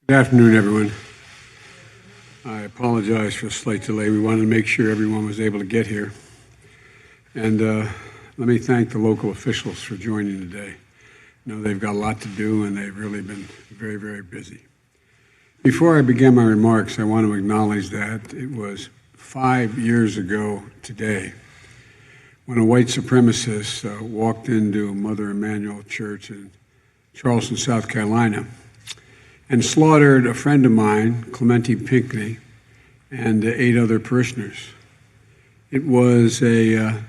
Good afternoon, everyone. I apologize for the slight delay. We wanted to make sure everyone was able to get here. And let me thank the local officials for joining today. I know they've got a lot to do, and they've really been very, very busy. Before I begin my remarks, I want to acknowledge that it was 5 years ago today when a white supremacist walked into Mother Emanuel Church in Charleston, South Carolina, and slaughtered a friend of mine, Clemente Pinckney, and 8 other parishioners. It was a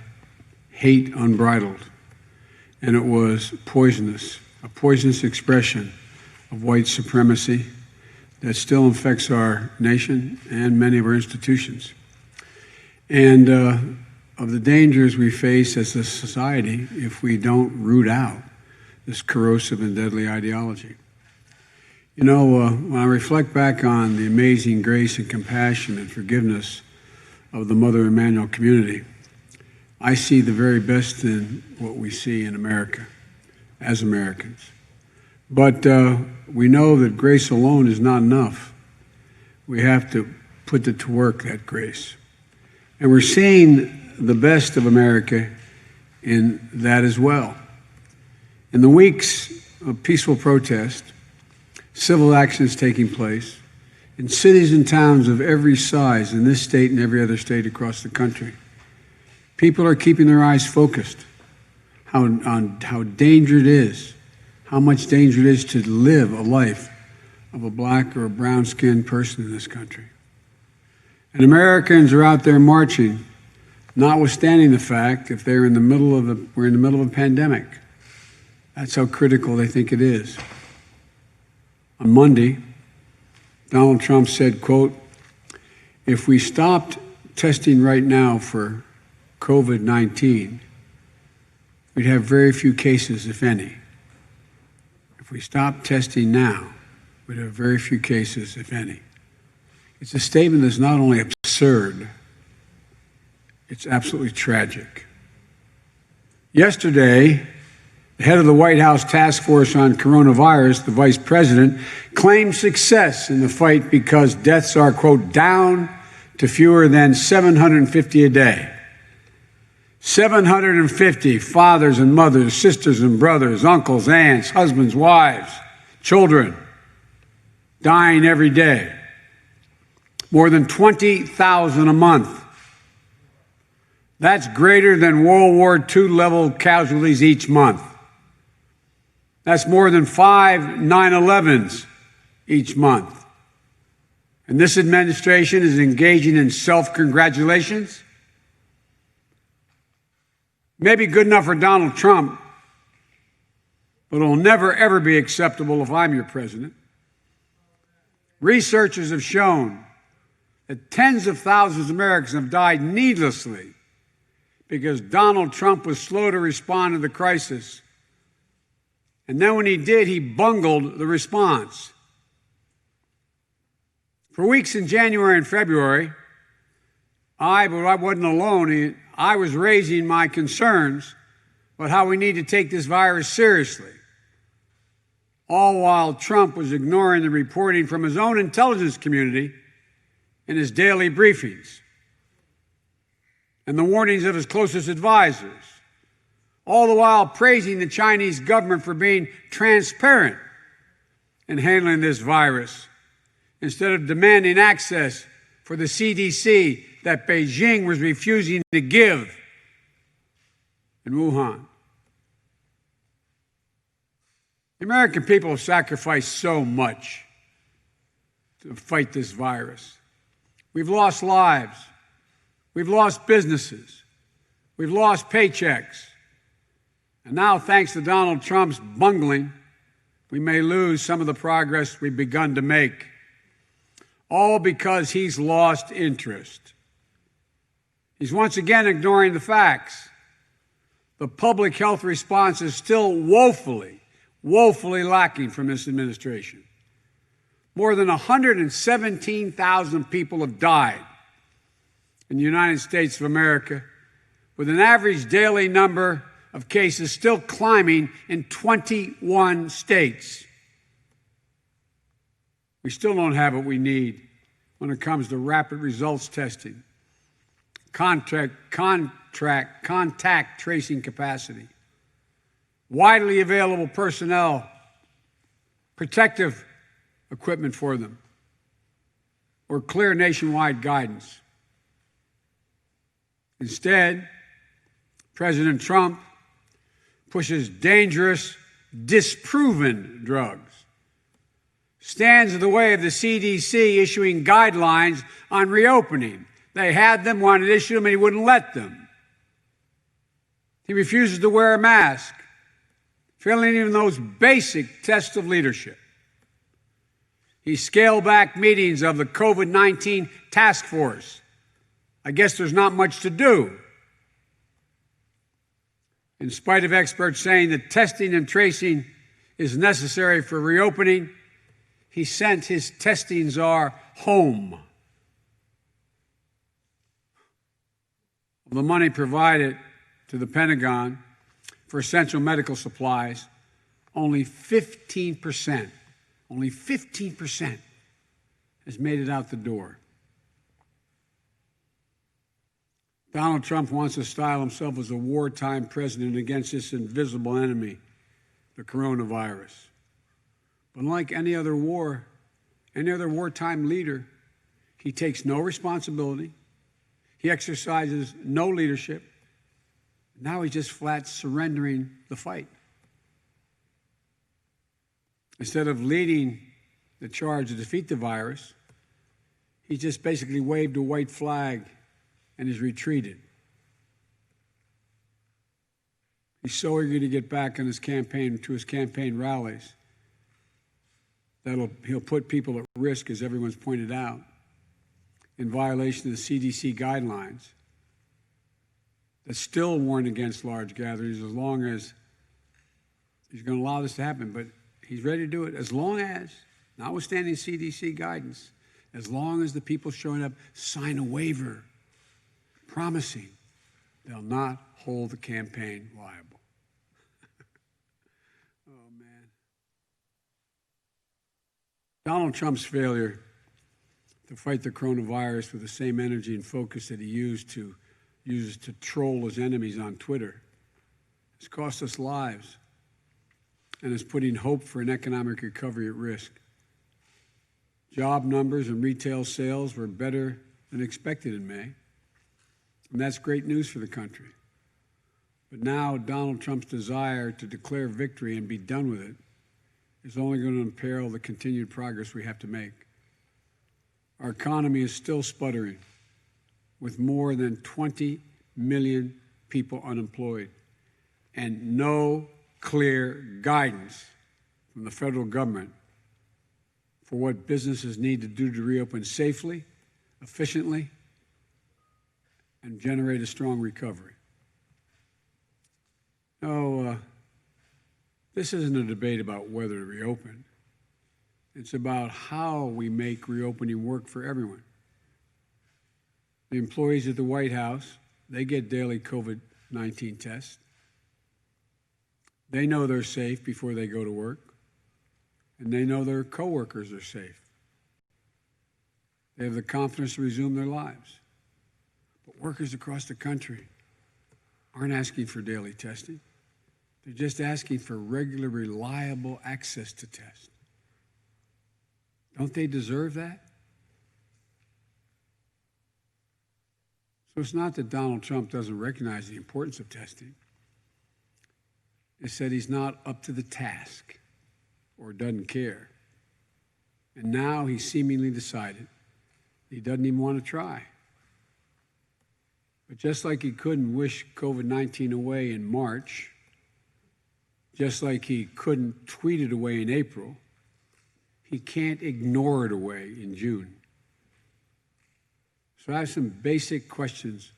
hate unbridled, and it was poisonous, a poisonous expression of white supremacy that still infects our nation and many of our institutions. And of the dangers we face as a society if we don't root out this corrosive and deadly ideology. You know, when I reflect back on the amazing grace and compassion and forgiveness of the Mother Emanuel community, I see the very best in what we see in America as Americans. But we know that grace alone is not enough. We have to put it to work, that grace. And we're seeing the best of America in that as well. In the weeks of peaceful protest, civil actions taking place in cities and towns of every size in this state and every other state across the country. People are keeping their eyes focused on how dangerous it is, how much danger it is to live a life of a black or a brown-skinned person in this country. And Americans are out there marching, notwithstanding the fact if we're in the middle of a pandemic. That's how critical they think it is. On Monday, Donald Trump said, quote, "If we stopped testing right now for COVID-19, we'd have very few cases, if any. If we stopped testing now, we'd have very few cases, if any." It's a statement that's not only absurd, it's absolutely tragic. Yesterday, the head of the White House Task Force on Coronavirus, the vice president, claimed success in the fight because deaths are, quote, down to fewer than 750 a day. 750 fathers and mothers, sisters and brothers, uncles, aunts, husbands, wives, children dying every day. More than 20,000 a month. That's greater than World War II level casualties each month. That's more than 5 9/11s each month. And this administration is engaging in self-congratulations. Maybe good enough for Donald Trump, but it'll never, ever be acceptable if I'm your president. Researchers have shown that tens of thousands of Americans have died needlessly because Donald Trump was slow to respond to the crisis. And then when he did, he bungled the response. For weeks in January and February, but I wasn't alone, I was raising my concerns about how we need to take this virus seriously, all while Trump was ignoring the reporting from his own intelligence community in his daily briefings and the warnings of his closest advisors, all the while praising the Chinese government for being transparent in handling this virus, instead of demanding access for the CDC that Beijing was refusing to give in Wuhan. The American people have sacrificed so much to fight this virus. We've lost lives. We've lost businesses. We've lost paychecks. And now, thanks to Donald Trump's bungling, we may lose some of the progress we've begun to make, all because he's lost interest. He's once again ignoring the facts. The public health response is still woefully lacking from this administration. More than 117,000 people have died in the United States of America, with an average daily number of cases still climbing in 21 states. We still don't have what we need when it comes to rapid results testing, contact tracing capacity, widely available personnel, protective equipment for them, or clear nationwide guidance. Instead, President Trump pushes dangerous, disproven drugs, stands in the way of the CDC issuing guidelines on reopening. They had them, wanted to issue them, and he wouldn't let them. He refuses to wear a mask, failing even those basic tests of leadership. He scaled back meetings of the COVID-19 task force. I guess there's not much to do. In spite of experts saying that testing and tracing is necessary for reopening, he sent his testing czar home. The money provided to the Pentagon for essential medical supplies, only 15% has made it out the door. Donald Trump wants to style himself as a wartime president against this invisible enemy, the coronavirus. But unlike any other wartime leader, he takes no responsibility. He exercises no leadership. Now he's just flat surrendering the fight. Instead of leading the charge to defeat the virus, he just basically waved a white flag and has retreated. He's so eager to get back on his campaign, to his campaign rallies, that he'll put people at risk, as everyone's pointed out, in violation of the CDC guidelines that still warn against large gatherings, as long as he's going to allow this to happen. But he's ready to do it as long as, notwithstanding CDC guidance, as long as the people showing up sign a waiver promising they'll not hold the campaign liable. Oh, man. Donald Trump's failure to fight the coronavirus with the same energy and focus that he uses to troll his enemies on Twitter has cost us lives and is putting hope for an economic recovery at risk. Job numbers and retail sales were better than expected in May, and that's great news for the country. But now Donald Trump's desire to declare victory and be done with it is only going to imperil the continued progress we have to make. Our economy is still sputtering, with more than 20 million people unemployed and no clear guidance from the federal government for what businesses need to do to reopen safely, efficiently, and generate a strong recovery. No, this isn't a debate about whether to reopen. It's about how we make reopening work for everyone. The employees at the White House, they get daily COVID-19 tests. They know they're safe before they go to work, and they know their coworkers are safe. They have the confidence to resume their lives. But workers across the country aren't asking for daily testing. They're just asking for regular, reliable access to tests. Don't they deserve that? So it's not that Donald Trump doesn't recognize the importance of testing. It's that he's not up to the task or doesn't care. And now he's seemingly decided he doesn't even want to try. But just like he couldn't wish COVID-19 away in March, just like he couldn't tweet it away in April, he can't ignore it away in June. So I have some basic questions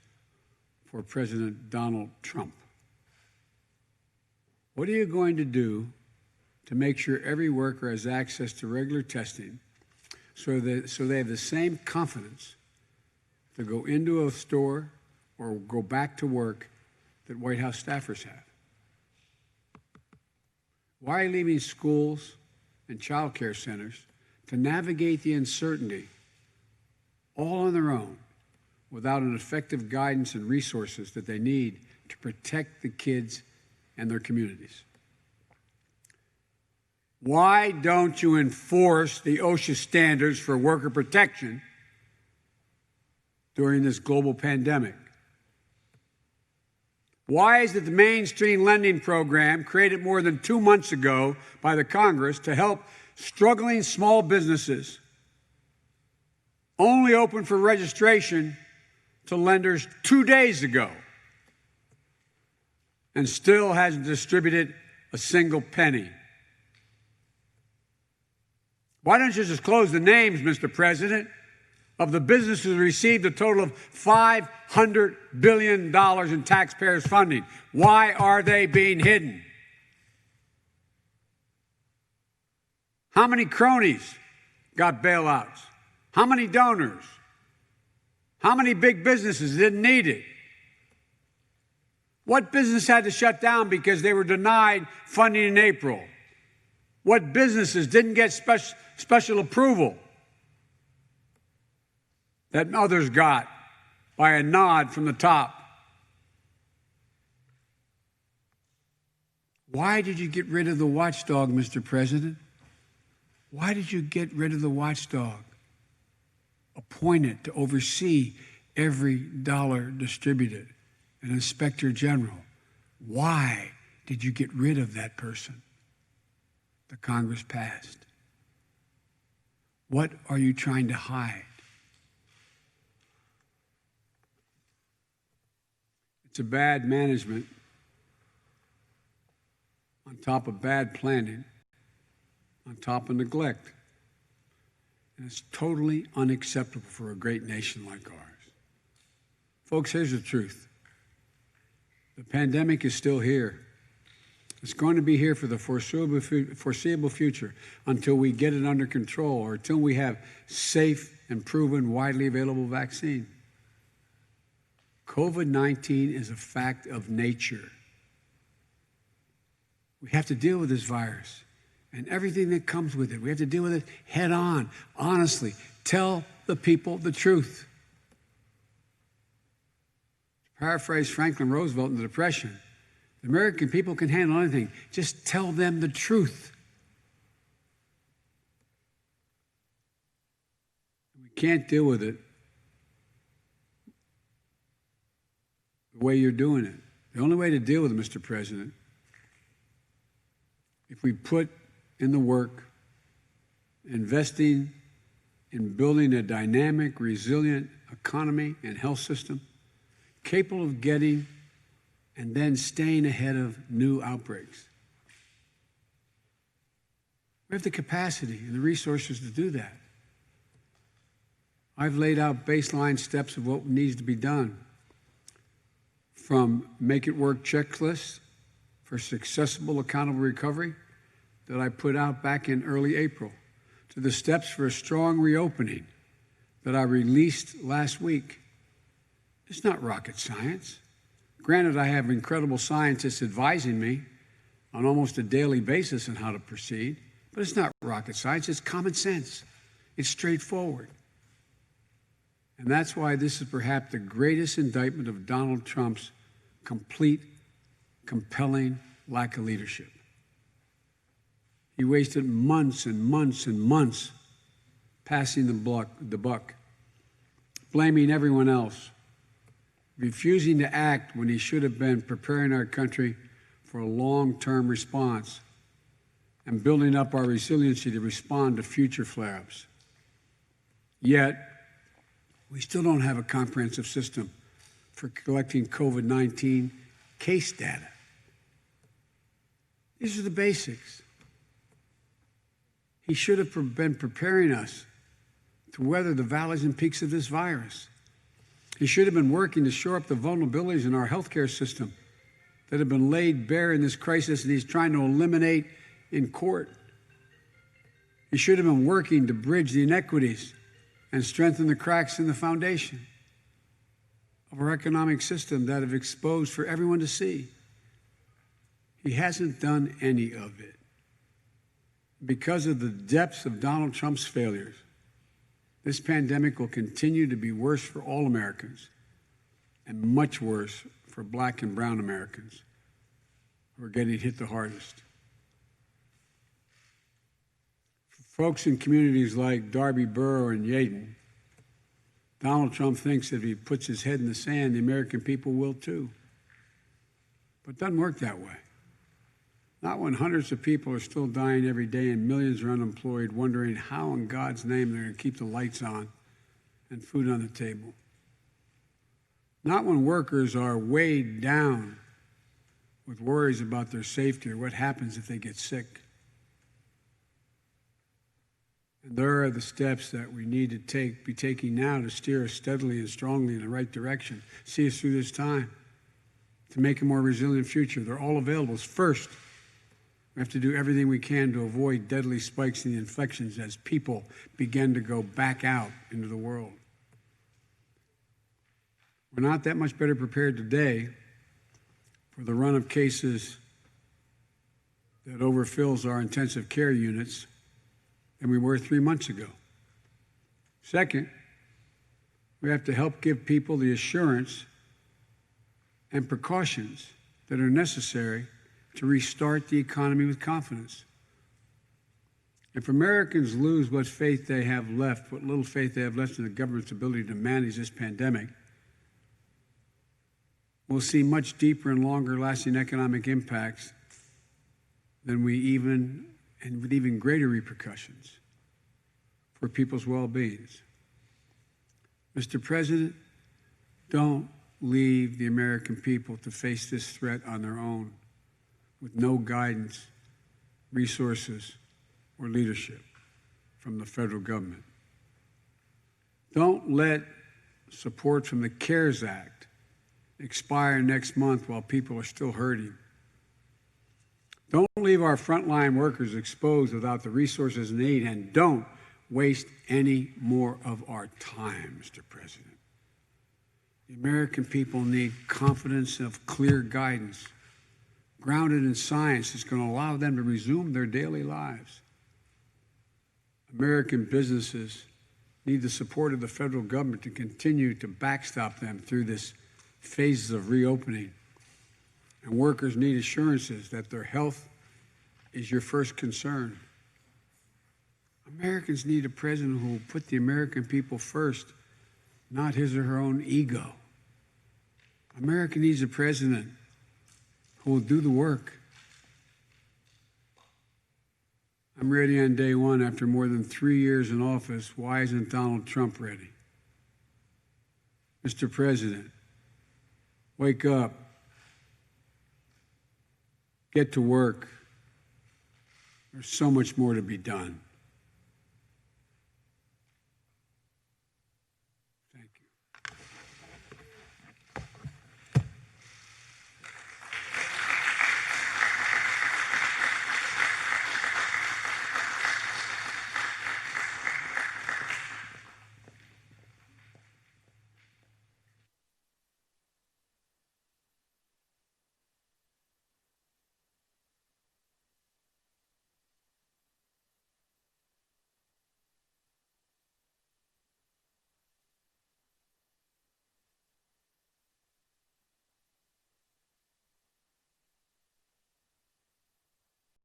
for President Donald Trump. What are you going to do to make sure every worker has access to regular testing so they have the same confidence to go into a store or go back to work that White House staffers have? Why are you leaving schools and child care centers to navigate the uncertainty all on their own without an effective guidance and resources that they need to protect the kids and their communities. Why don't you enforce the OSHA standards for worker protection during this global pandemic? Why is it the mainstream lending program created more than 2 months ago by the Congress to help struggling small businesses only open for registration to lenders 2 days ago and still hasn't distributed a single penny? Why don't you just close the names, Mr. President, of the businesses who received a total of $500 billion in taxpayers' funding? Why are they being hidden? How many cronies got bailouts? How many donors? How many big businesses didn't need it? What business had to shut down because they were denied funding in April? What businesses didn't get special approval that others got by a nod from the top? Why did you get rid of the watchdog, Mr. President? Why did you get rid of the watchdog appointed to oversee every dollar distributed, an inspector general? Why did you get rid of that person that Congress passed? What are you trying to hide? It's a bad management on top of bad planning, on top of neglect. And it's totally unacceptable for a great nation like ours. Folks, here's the truth. The pandemic is still here. It's going to be here for the foreseeable future until we get it under control or until we have safe and proven, widely available vaccine. COVID-19 is a fact of nature. We have to deal with this virus and everything that comes with it. We have to deal with it head on, honestly. Tell the people the truth. To paraphrase Franklin Roosevelt in the Depression, the American people can handle anything. Just tell them the truth. We can't deal with it the way you're doing it. The only way to deal with it, Mr. President, if we put in the work, investing in building a dynamic, resilient economy and health system capable of getting and then staying ahead of new outbreaks. We have the capacity and the resources to do that. I've laid out baseline steps of what needs to be done, from make it work checklists for successful, accountable recovery that I put out back in early April, to the steps for a strong reopening that I released last week. It's not rocket science. Granted, I have incredible scientists advising me on almost a daily basis on how to proceed, but it's not rocket science. It's common sense. It's straightforward. And that's why this is perhaps the greatest indictment of Donald Trump's complete, compelling lack of leadership. He wasted months and months and months passing the buck, blaming everyone else, refusing to act when he should have been preparing our country for a long-term response and building up our resiliency to respond to future flare-ups. Yet, we still don't have a comprehensive system for collecting COVID-19 case data. These are the basics. He should have been preparing us to weather the valleys and peaks of this virus. He should have been working to shore up the vulnerabilities in our healthcare system that have been laid bare in this crisis, and he's trying to eliminate in court. He should have been working to bridge the inequities and strengthen the cracks in the foundation of our economic system that have exposed for everyone to see. He hasn't done any of it. Because of the depths of Donald Trump's failures, this pandemic will continue to be worse for all Americans and much worse for Black and brown Americans who are getting hit the hardest. For folks in communities like Darby Borough and Yeadon, Donald Trump thinks that if he puts his head in the sand, the American people will too. But it doesn't work that way. Not when hundreds of people are still dying every day and millions are unemployed, wondering how in God's name they're going to keep the lights on and food on the table. Not when workers are weighed down with worries about their safety or what happens if they get sick. And there are the steps that we need to be taking now to steer us steadily and strongly in the right direction, see us through this time, to make a more resilient future. They're all available. First, we have to do everything we can to avoid deadly spikes in the infections as people begin to go back out into the world. We're not that much better prepared today for the run of cases that overfills our intensive care units than we were 3 months ago. Second, we have to help give people the assurance and precautions that are necessary to restart the economy with confidence. If Americans lose what faith they have left, what little faith they have left in the government's ability to manage this pandemic, we'll see much deeper and longer-lasting economic impacts and with even greater repercussions for people's well-beings. Mr. President, don't leave the American people to face this threat on their own with no guidance, resources, or leadership from the federal government. Don't let support from the CARES Act expire next month while people are still hurting. Don't leave our frontline workers exposed without the resources they need, and don't waste any more of our time, Mr. President. The American people need confidence of clear guidance, grounded in science that's going to allow them to resume their daily lives. American businesses need the support of the federal government to continue to backstop them through this phases of reopening. And workers need assurances that their health is your first concern. Americans need a president who will put the American people first, not his or her own ego. America needs a president who will do the work. I'm ready on day one after more than 3 years in office. Why isn't Donald Trump ready? Mr. President, wake up. Get to work. There's so much more to be done.